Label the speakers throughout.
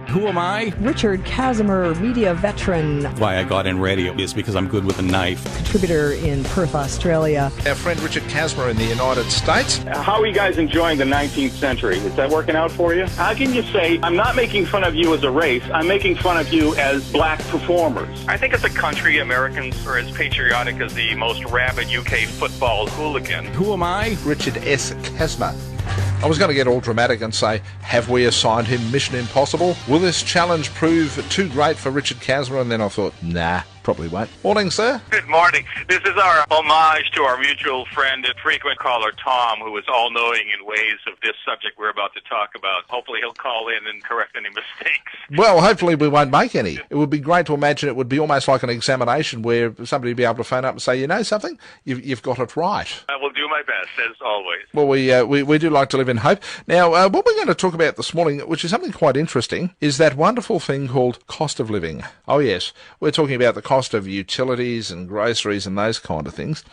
Speaker 1: Who am I?
Speaker 2: Richard Kazimer, media veteran.
Speaker 1: Why I got in radio is because I'm good with a knife.
Speaker 2: Contributor in Perth, Australia.
Speaker 3: Our friend Richard Kazimer in the United States.
Speaker 4: How are you guys enjoying the 19th century? Is that working out for you? How can you say, I'm not making fun of you as a race, I'm making fun of you as black performers?
Speaker 5: I think as a country, Americans are as patriotic as the most rabid UK football hooligan.
Speaker 1: Who am I?
Speaker 3: Richard S. Kazimer. I was going to get all dramatic and say, have we assigned him Mission Impossible? Will this challenge prove too great for Richard Kazimer? And then I thought, nah, probably won't. Morning, sir.
Speaker 5: Good morning. This is our homage to our mutual friend and frequent caller, Tom, who is all-knowing in ways of this subject we're about to talk about. Hopefully he'll call in and correct any mistakes.
Speaker 3: Well, hopefully we won't make any. It would be great to imagine it would be almost like an examination where somebody would be able to phone up and say, you know something? You've got it right.
Speaker 5: I will do my best, as always.
Speaker 3: Well, we do like to live in hope. Now, what we're going to talk about this morning, which is something quite interesting, is that wonderful thing called cost of living. Oh, yes, we're talking about the cost of utilities and groceries and those kind of things.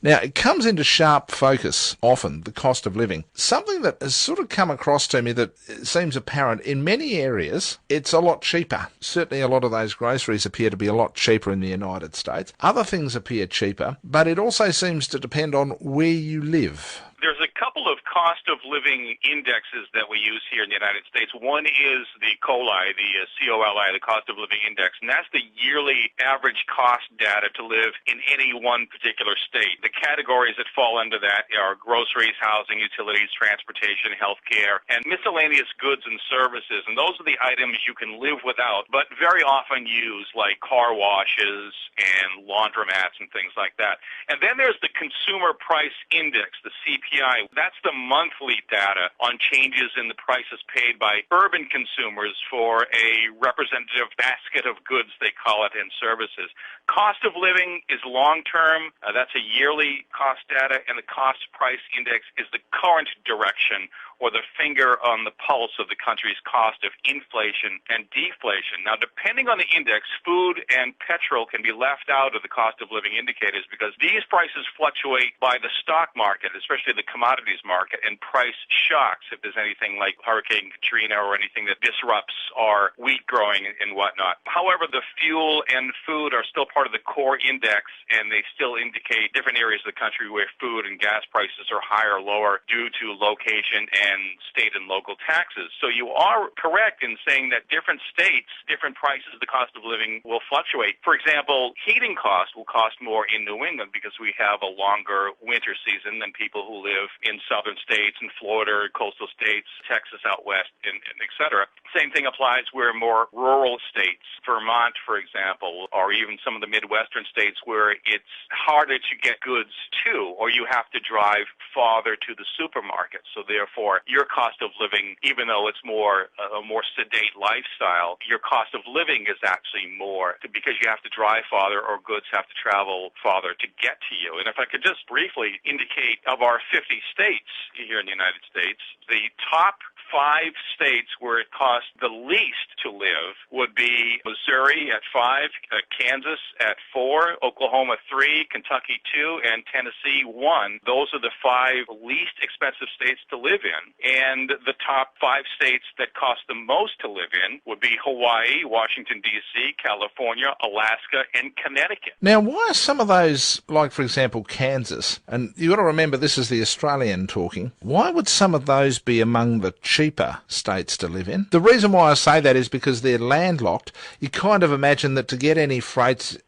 Speaker 3: Now, it comes into sharp focus often, the cost of living. Something that has sort of come across to me that seems apparent in many areas, it's a lot cheaper. Certainly a lot of those groceries appear to be a lot cheaper in the United States. Other things appear cheaper, but it also seems to depend on where you live.
Speaker 5: There's a couple of cost of living indexes that we use here in the United States. One is the COLI, the cost of living index, and that's the yearly average cost data to live in any one particular state. The categories that fall under that are groceries, housing, utilities, transportation, healthcare, and miscellaneous goods and services. And those are the items you can live without, but very often use, like car washes and laundromats and things like that. And then there's the Consumer Price Index, the CPI. That's the monthly data on changes in the prices paid by urban consumers for a representative basket of goods, they call it, and services. Cost of living is long-term. That's a yearly cost data, and the cost price index is the current direction or the finger on the pulse of the country's cost of inflation and deflation. Now, depending on the index, food and petrol can be left out of the cost of living indicators because these prices fluctuate by the stock market, especially the commodities market, and price shocks if there's anything like Hurricane Katrina or anything that disrupts our wheat growing and whatnot. However, the fuel and food are still part of the core index, and they still indicate different areas of the country where food and gas prices are higher or lower due to location and state and local taxes. So you are correct in saying that different states, different prices of the cost of living will fluctuate. For example, heating costs will cost more in New England because we have a longer winter season than people who live in southern states and Florida, coastal states, Texas out west, and et cetera. Same thing applies where more rural states, Vermont, for example, or even some of the Midwestern states where it's harder to get goods to, or you have to drive farther to the supermarket. So therefore, your cost of living, even though it's a more sedate lifestyle, your cost of living is actually more because you have to drive farther or goods have to travel farther to get to you. And if I could just briefly indicate, of our 50 states here in the United States, the top 5 states where it costs the least to live would be Missouri at 5, Kansas at 4, Oklahoma 3, Kentucky 2, and Tennessee 1. Those are the 5 least expensive states to live in. And the top 5 states that cost the most to live in would be Hawaii, Washington, D.C., California, Alaska, and Connecticut.
Speaker 3: Now, why are some of those, like, for example, Kansas, and you've got to remember this is the Australian talking, why would some of those be among the cheaper states to live in? The reason why I say that is because they're landlocked. You kind of imagine that to get any freight,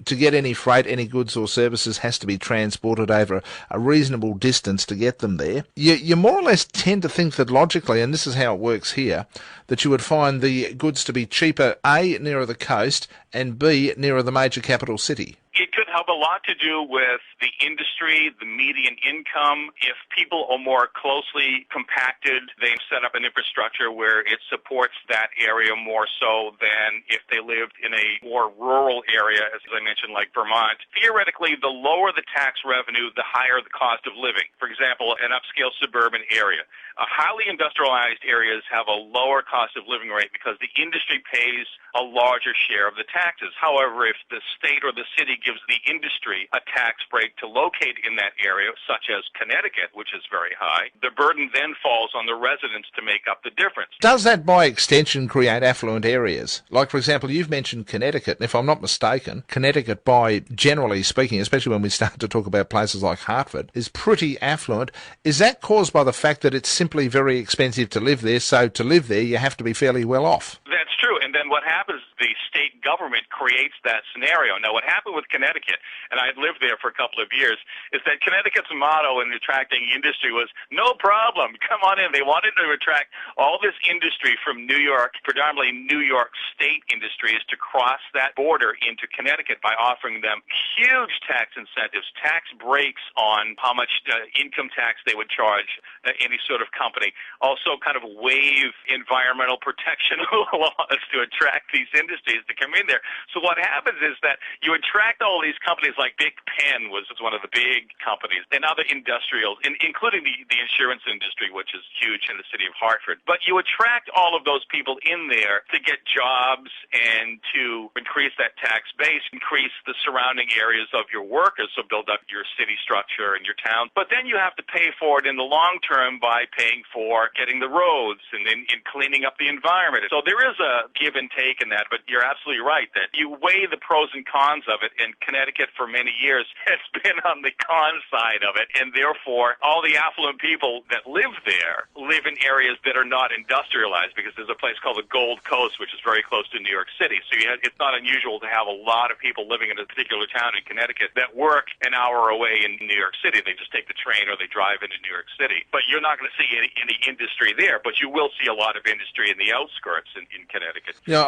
Speaker 3: any goods or services has to be transported over a reasonable distance to get them there. You more or less tend to think that logically, and this is how it works here, that you would find the goods to be cheaper, A, nearer the coast, and B, nearer the major capital city.
Speaker 5: It could have a lot to do with the industry, the median income. If people are more closely compacted, they've set up an infrastructure where it supports that area more so than if they lived in a more rural area, as I mentioned, like Vermont. Theoretically, the lower the tax revenue, the higher the cost of living. For example, an upscale suburban area. Highly industrialized areas have a lower cost of living rate because the industry pays a larger share of the taxes. However, if the state or the city gives the industry a tax break to locate in that area, such as Connecticut, which is very high, the burden then falls on the residents to make up the difference.
Speaker 3: Does that by extension create affluent areas? Like, for example, you've mentioned Connecticut, and if I'm not mistaken, Connecticut, by generally speaking, especially when we start to talk about places like Hartford, is pretty affluent. Is that caused by the fact that it's simply very expensive to live there, so to live there you have to be fairly well off?
Speaker 5: That's true. And then what happens, the state government creates that scenario. Now, what happened with Connecticut, and I had lived there for a couple of years, is that Connecticut's motto in attracting industry was, no problem, come on in. They wanted to attract all this industry from New York, predominantly New York state industries, to cross that border into Connecticut by offering them huge tax incentives, tax breaks on how much income tax they would charge any sort of company. Also kind of waive environmental protection laws to attract these industries to come in there. So what happens is that you attract all these companies, like Big Penn was one of the big companies, and other industrials, including the insurance industry, which is huge in the city of Hartford. But you attract all of those people in there to get jobs and to increase that tax base, increase the surrounding areas of your workers, so build up your city structure and your town. But then you have to pay for it in the long term by paying for getting the roads and in cleaning up the environment. So there is a give and take in that, but you're absolutely right that you weigh the pros and cons of it, and Connecticut for many years has been on the con side of it, and therefore all the affluent people that live there live in areas that are not industrialized, because there's a place called the Gold Coast, which is very close to New York City. So it's not unusual to have a lot of people living in a particular town in Connecticut that work an hour away in New York City. They just take the train or they drive into New York City. But you're not going to see any industry there, but you will see a lot of industry in the outskirts in Connecticut.
Speaker 3: Yeah,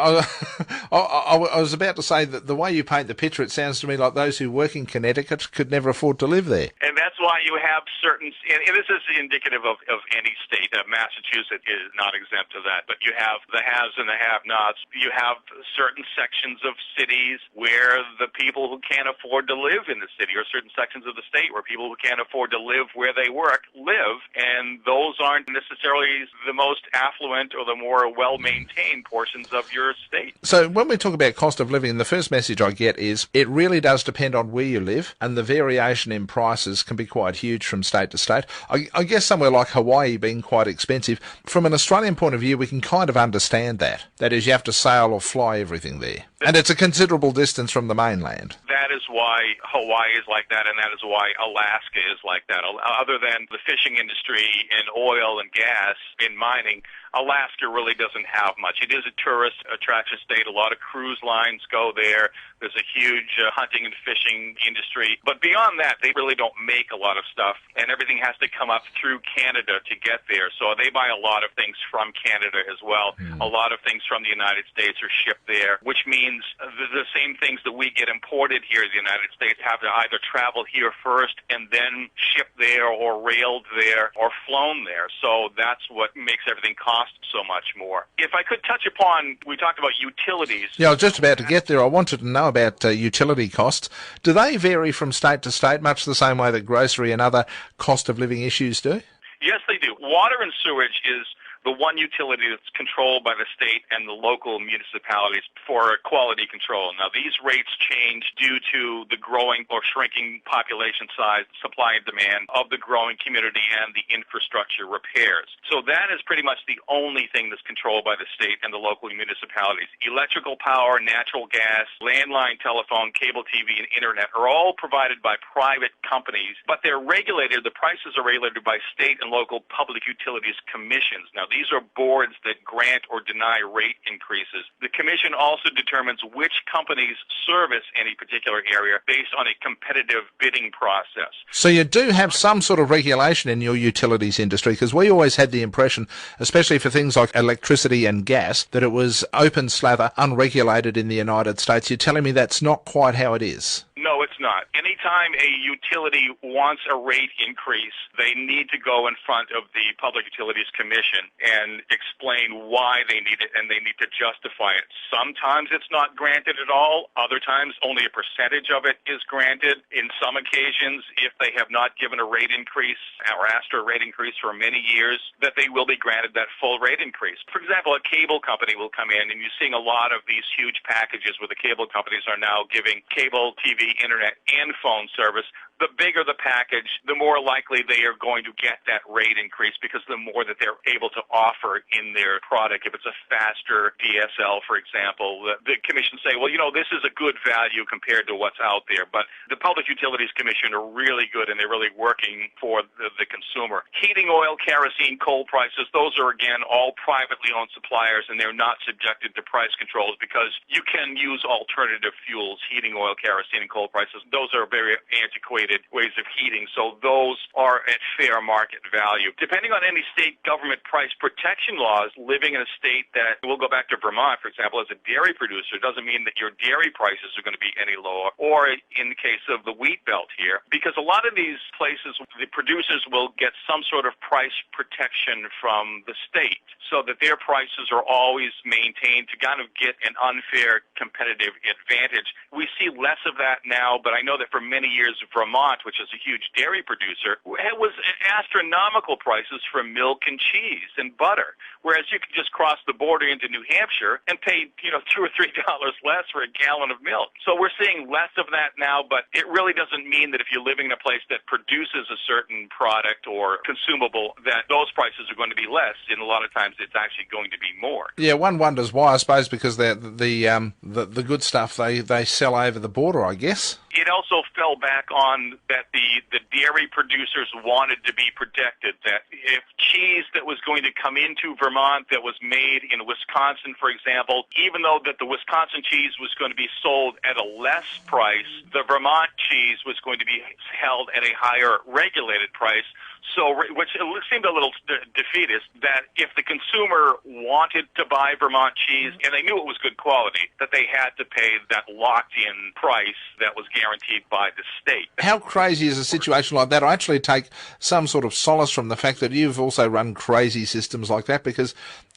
Speaker 3: I was about to say that the way you paint the picture, it sounds to me like those who work in Connecticut could never afford to live there.
Speaker 5: And that's why you have certain, and this is indicative of any state. Massachusetts is not exempt of that, but you have the haves and the have-nots. You have certain sections of cities where the people who can't afford to live in the city, or certain sections of the state where people who can't afford to live where they work live, and those aren't necessarily the most affluent or the more well-maintained portions of your state.
Speaker 3: So when we talk about cost of living, the first message I get is it really does depend on where you live, and the variation in prices can be quite huge from state to state. I guess somewhere like Hawaii being quite expensive, from an Australian point of view, we can kind of understand that. That is, you have to sail or fly everything there. And it's a considerable distance from the mainland.
Speaker 5: That is why Hawaii is like that, and that is why Alaska is like that. Other than the fishing industry and oil and gas in mining, Alaska really doesn't have much. It is a tourist attraction state. A lot of cruise lines go there. There's a huge hunting and fishing industry. But beyond that, they really don't make a lot of stuff, and everything has to come up through Canada to get there. So they buy a lot of things from Canada as well. A lot of things from the United States are shipped there, which means the same things that we get imported here in the United States have to either travel here first and then shipped there, or railed there, or flown there. So that's what makes everything cost so much more. If I could touch upon, we talked about utilities.
Speaker 3: Yeah, I was just about to get there. I wanted to know about utility costs. Do they vary from state to state, much the same way that grocery and other cost of living issues do?
Speaker 5: Yes, they do. Water and sewage is the one utility that's controlled by the state and the local municipalities for quality control. Now, these rates change due to the growing or shrinking population size, supply and demand of the growing community, and the infrastructure repairs. So that is pretty much the only thing that's controlled by the state and the local municipalities. Electrical power, natural gas, landline telephone, cable TV, and internet are all provided by private companies, but they're regulated. The prices are regulated by state and local public utilities commissions. Now, these are boards that grant or deny rate increases. The commission also determines which companies service any particular area based on a competitive bidding process.
Speaker 3: So you do have some sort of regulation in your utilities industry, because we always had the impression, especially for things like electricity and gas, that it was open slather, unregulated in the United States. You're telling me that's not quite how it is?
Speaker 5: No, it's not. Anytime a utility wants a rate increase, they need to go in front of the Public Utilities Commission and explain why they need it, and they need to justify it. Sometimes it's not granted at all. Other times only a percentage of it is granted. In some occasions, if they have not given a rate increase or asked for a rate increase for many years, that they will be granted that full rate increase. For example, a cable company will come in, and you're seeing a lot of these huge packages where the cable companies are now giving cable TV internet and phone service, the bigger the package, the more likely they are going to get that rate increase because the more that they're able to offer in their product. If it's a faster DSL, for example, the commission say, well, this is a good value compared to what's out there. But the Public Utilities Commission are really good, and they're really working for the consumer. Heating oil, kerosene, coal prices, those are, again, all privately owned suppliers, and they're not subjected to price controls because you can use alternative fuels, heating oil, kerosene, and coal prices. Those are very antiquated ways of heating, so those are at fair market value. Depending on any state government price protection laws, living in a state that, we'll go back to Vermont, for example, as a dairy producer, doesn't mean that your dairy prices are going to be any lower, or in the case of the wheat belt here, because a lot of these places, the producers will get some sort of price protection from the state so that their prices are always maintained to kind of get an unfair competitive advantage. We see less of that now, but I know that for many years, Vermont, which is a huge dairy producer, it was astronomical prices for milk and cheese and butter, whereas you could just cross the border into New Hampshire and pay, $2 or $3 less for a gallon of milk. So we're seeing less of that now, but it really doesn't mean that if you're living in a place that produces a certain product or consumable, that those prices are going to be less. And a lot of times it's actually going to be more.
Speaker 3: Yeah, one wonders why. I suppose because the good stuff they sell over the border, I guess.
Speaker 5: It also fell back on that the dairy producers wanted to be protected, that if cheese that was going to come into Vermont that was made in Wisconsin, for example, even though that the Wisconsin cheese was going to be sold at a less price, the Vermont cheese was going to be held at a higher regulated price. So, which seemed a little defeatist, that if the consumer wanted to buy Vermont cheese and they knew it was good quality, that they had to pay that locked-in price that was guaranteed by the state.
Speaker 3: How crazy is a situation like that? I actually take some sort of solace from the fact that you've also run crazy systems like that, because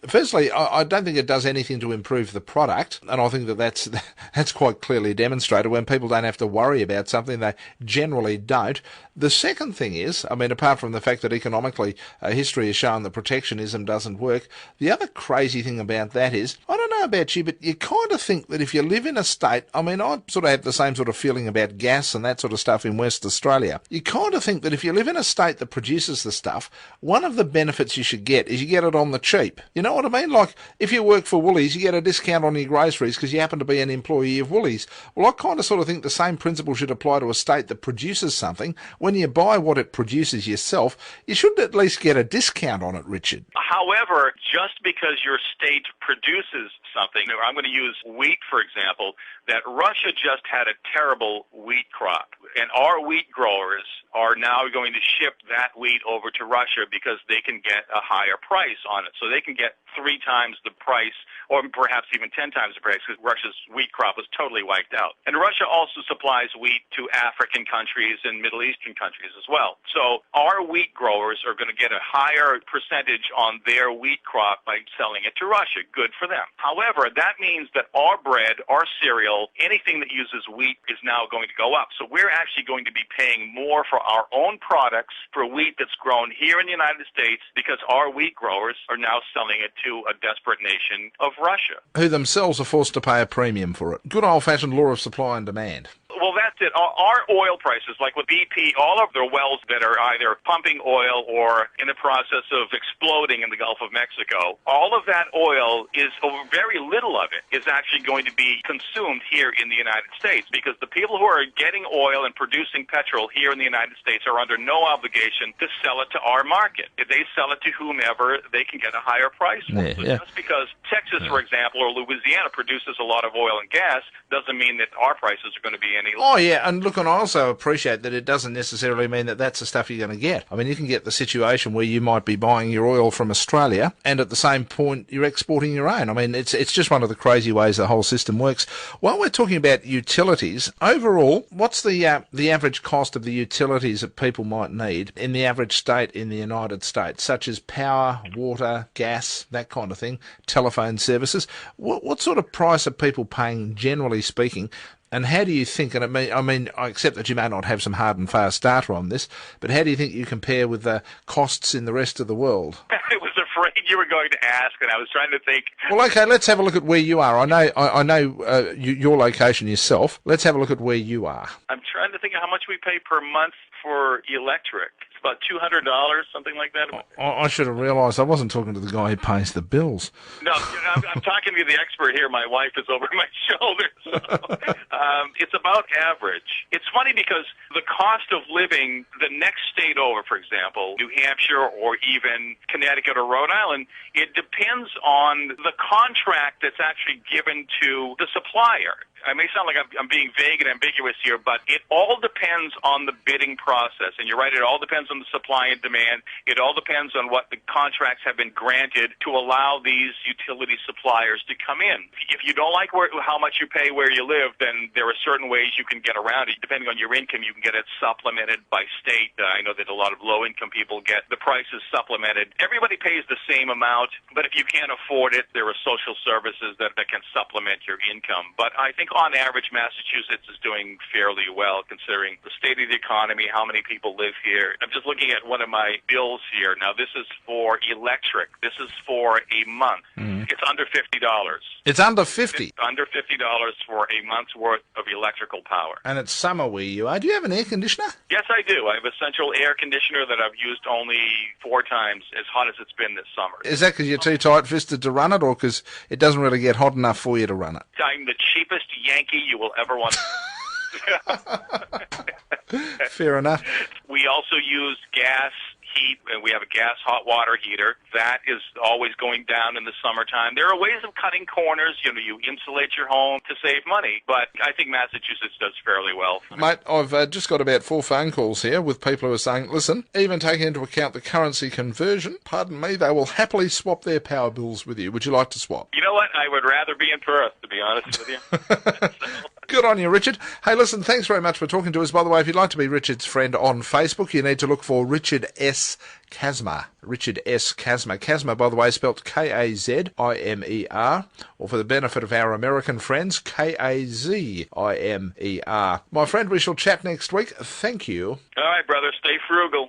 Speaker 3: firstly, I don't think it does anything to improve the product, and I think that's quite clearly demonstrated. When people don't have to worry about something, they generally don't. The second thing is, apart from the fact that economically history has shown that protectionism doesn't work, the other crazy thing about that is, I don't know about you, but you kind of think that if you live in a state, I sort of have the same sort of feeling about gas and that sort of stuff in West Australia. You kind of think that if you live in a state that produces the stuff, one of the benefits you should get is you get it on the cheap. You know what I mean? Like, if you work for Woolies, you get a discount on your groceries because you happen to be an employee of Woolies. Well, I kind of sort of think the same principle should apply to a state that produces something. When you buy what it produces yourself, you should at least get a discount on it, Richard.
Speaker 5: However, just because your state produces something, I'm going to use wheat, for example, that Russia just had a terrible wheat crop, and our wheat growers are now going to ship that wheat over to Russia because they can get a higher price on it. So they can get 3 times the price, or perhaps even 10 times the price, because Russia's wheat crop was totally wiped out. And Russia also supplies wheat to African countries and Middle Eastern countries as well. So our wheat growers are going to get a higher percentage on their wheat crop by selling it to Russia. Good for them. However, that means that our bread, our cereal, anything that uses wheat is now going to go up. So we're actually going to be paying more for our own products for wheat that's grown here in the United States because our wheat growers are now selling it to a desperate nation of Russia,
Speaker 3: who themselves are forced to pay a premium for it. Good old-fashioned law of supply and demand.
Speaker 5: Well, that's it. Our oil prices, like with BP, all of their wells that are either pumping oil or in the process of exploding in the Gulf of Mexico, all of that oil is, very little of it is actually going to be consumed here in the United States, because the people who are getting oil and producing petrol here in the United States are under no obligation to sell it to our market. If they sell it to whomever, they can get a higher price for it. So just because Texas, for example, or Louisiana produces a lot of oil and gas doesn't mean that our prices are going to be any.
Speaker 3: Oh, yeah, and look, and I also appreciate that it doesn't necessarily mean that that's the stuff you're going to get. You can get the situation where you might be buying your oil from Australia and at the same point you're exporting your own. It's just one of the crazy ways the whole system works. While we're talking about utilities, overall, what's the average cost of the utilities that people might need in the average state in the United States, such as power, water, gas, that kind of thing, telephone services? What sort of price are people paying, generally speaking? And how do you think, and I accept that you may not have some hard and fast data on this, but how do you think you compare with the costs in the rest of the world?
Speaker 5: I was afraid you were going to ask, and I was trying to think.
Speaker 3: Well, okay, let's have a look at where you are. I know your location yourself. Let's have a look at where you are.
Speaker 5: I'm trying to think of how much we pay per month for electric. It's about $200, something like that.
Speaker 3: I should have realised I wasn't talking to the guy who pays the bills.
Speaker 5: No, I'm talking to the expert here. My wife is over my shoulder. So, it's about average. It's funny because the cost of living the next state over, for example, New Hampshire or even Connecticut or Rhode Island, it depends on the contract that's actually given to the supplier. I may sound like I'm being vague and ambiguous here, but it all depends on the bidding process. And you're right, it all depends on the supply and demand. It all depends on what the contracts have been granted to allow these utility suppliers to come in. If you don't like how much you pay where you live, then there are certain ways you can get around it. Depending on your income, you can get it supplemented by state. I know that a lot of low-income people get the prices supplemented. Everybody pays the same amount, but if you can't afford it, there are social services that can supplement your income. But I think on average, Massachusetts is doing fairly well considering the state of the economy, how many people live here. I'm just looking at one of my bills here. Now, this is for electric. This is for a month. It's under $50.
Speaker 3: It's under 50.
Speaker 5: It's under $50 for a month's worth of electrical power.
Speaker 3: And it's summer where you are. Do you have an air conditioner?
Speaker 5: Yes, I do. I have a central air conditioner that I've used only 4 times, as hot as it's been this summer.
Speaker 3: Is that because you're too tight-fisted to run it, or because it doesn't really get hot enough for you to run it?
Speaker 5: I'm the cheapest Yankee you will ever want.
Speaker 3: Fair enough.
Speaker 5: We also use gas heat, and we have a gas hot water heater. That is always going down in the summertime. There are ways of cutting corners. You insulate your home to save money, but I think Massachusetts does fairly well.
Speaker 3: Mate, I've just got about 4 phone calls here with people who are saying, listen, even taking into account the currency conversion, pardon me, they will happily swap their power bills with you. Would you like to swap?
Speaker 5: You know what? I would rather be in Perth, to be honest with you.
Speaker 3: Good on you, Richard. Hey, listen, thanks very much for talking to us. By the way, if you'd like to be Richard's friend on Facebook, you need to look for Richard S. Kazimer. Richard S. Kazimer. Kazimer, by the way, is spelt Kazimer, or for the benefit of our American friends, Kazimer. My friend, we shall chat next week. Thank you.
Speaker 5: All right, brother. Stay frugal.